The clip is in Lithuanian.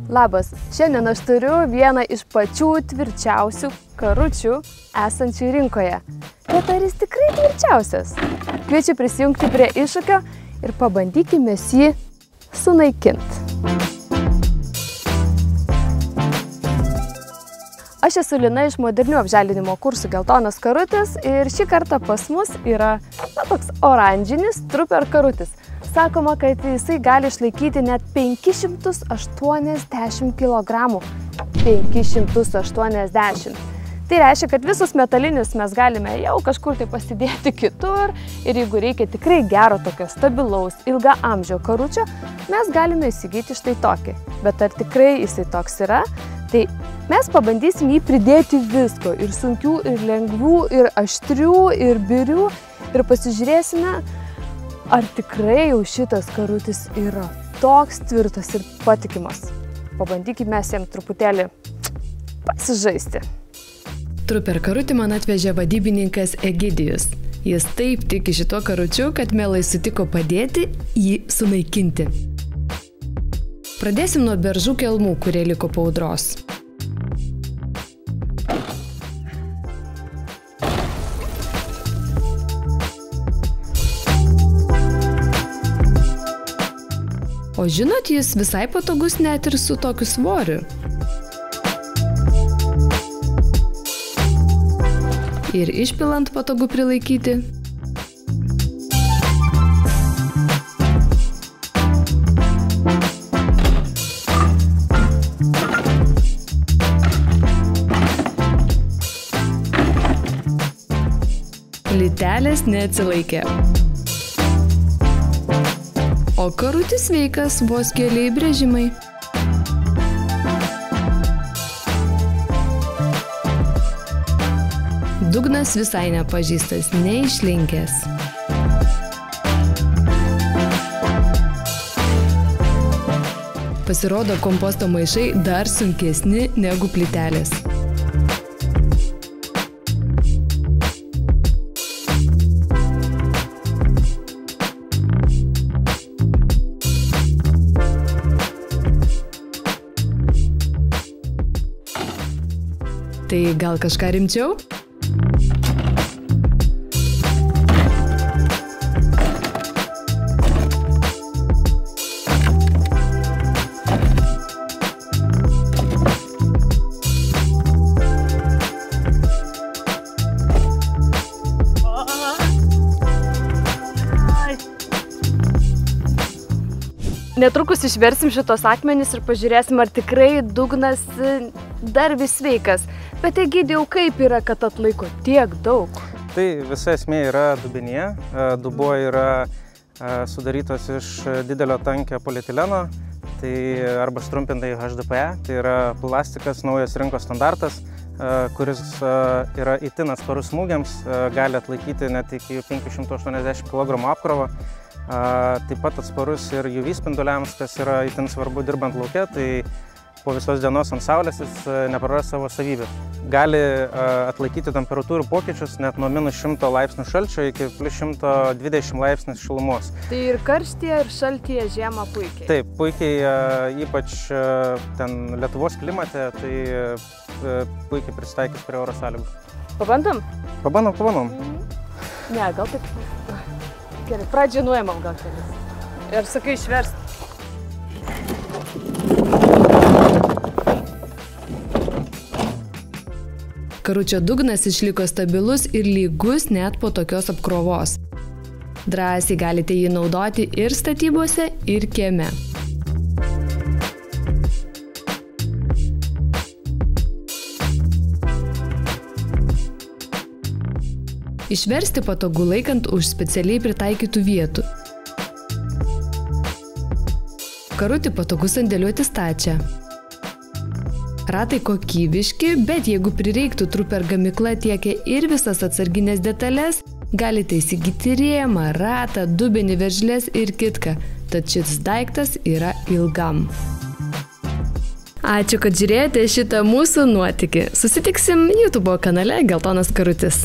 Labas, šiandien aš turiu vieną iš pačių tvirčiausių karučių esančių rinkoje. Bet ar jis tikrai tvirčiausias? Kviečiu prisijungti prie iššūkio ir pabandykime jį sunaikinti. Aš esu Lina iš modernių apželdinimo kursų Geltonas karutis ir šį kartą pas mus yra toks oranžinis Trooper karutis. Sakoma, kad jisai gali išlaikyti net 580 kg. 580. Tai reiškia, kad visus metalinius mes galime jau kažkur tai pasidėti kitur ir jeigu reikia tikrai gero tokio stabilaus, ilgaamžio karučio, mes galime įsigyti štai tokį. Bet ar tikrai jisai toks yra? Tai mes pabandysim jį pridėti visko, ir sunkių, ir lengvų, ir aštrių, ir birių, ir pasižiūrėsime, ar tikrai jau šitas karutis yra toks tvirtas ir patikimas. Pabandykime mes jam truputėlį pasižaisti. Trooper karutį man atvežė vadybininkas Egidijus. Jis taip tiki šituo karučiu, kad mielai sutiko padėti jį sunaikinti. Pradėsim nuo beržų kelmų, kurie liko po audros. O žinot, jis visai patogus net ir su tokiu svoriu. Ir išpilant patogu prilaikyti. Plytelės neatsilaikė. O karutis sveikas, vos keli įbrėžimai. Dugnas visai nepažįstas, neišlinkęs. Pasirodo, komposto maišai dar sunkesni negu plytelės. Tai gal kažką rimčiau? Netrukus išversim šitos akmenis ir pažiūrėsim, ar tikrai dugnas dar vis sveikas. Bet Egidijau, kaip yra, kad atlaiko tiek daug? Tai visa esmė yra dubenyje. Dubuo yra sudarytos iš didelio tankio polietileno, tai arba sutrumpintai HDPE, tai yra plastikas, naujas rinkos standartas, kuris yra itin atsparus smūgiams, gali atlaikyti net iki 580 kg apkrovą. Taip pat atsparus ir UV spinduliams, kas yra itin svarbu dirbant lauke, tai po visos dienos ant saulės jis nepraras savo savybių. Gali atlaikyti temperatūrų pokyčius net nuo -100 laipsnių šalčio iki +120 laipsnių šilumos. Tai ir karštyje, ir šaltyje žiemą puikiai? Taip, puikiai, ypač ten Lietuvos klimate, tai puikiai prisitaikys prie oro sąlygų. Pabandom? Pabandom. Ne, gal taip. Gerai, pradžiai nuėmam gal kelis. Ir sakai išversti. Karučio dugnas išliko stabilus ir lygus net po tokios apkrovos. Drąsiai galite jį naudoti ir statybose, ir kieme. Išversti patogu laikant už specialiai pritaikytų vietų. Karutį patogu sandėliuoti stačią. Ratai kokybiški, bet jeigu prireiktų, Trooper gamykla tiekia ir visas atsarginės detalės, galite įsigyti rėmą, ratą, dubenį, veržles ir kitką, tad šis daiktas yra ilgam. Ačiū, kad žiūrėjote šitą mūsų nuotykį. Susitiksim YouTube kanale Geltonas karutis.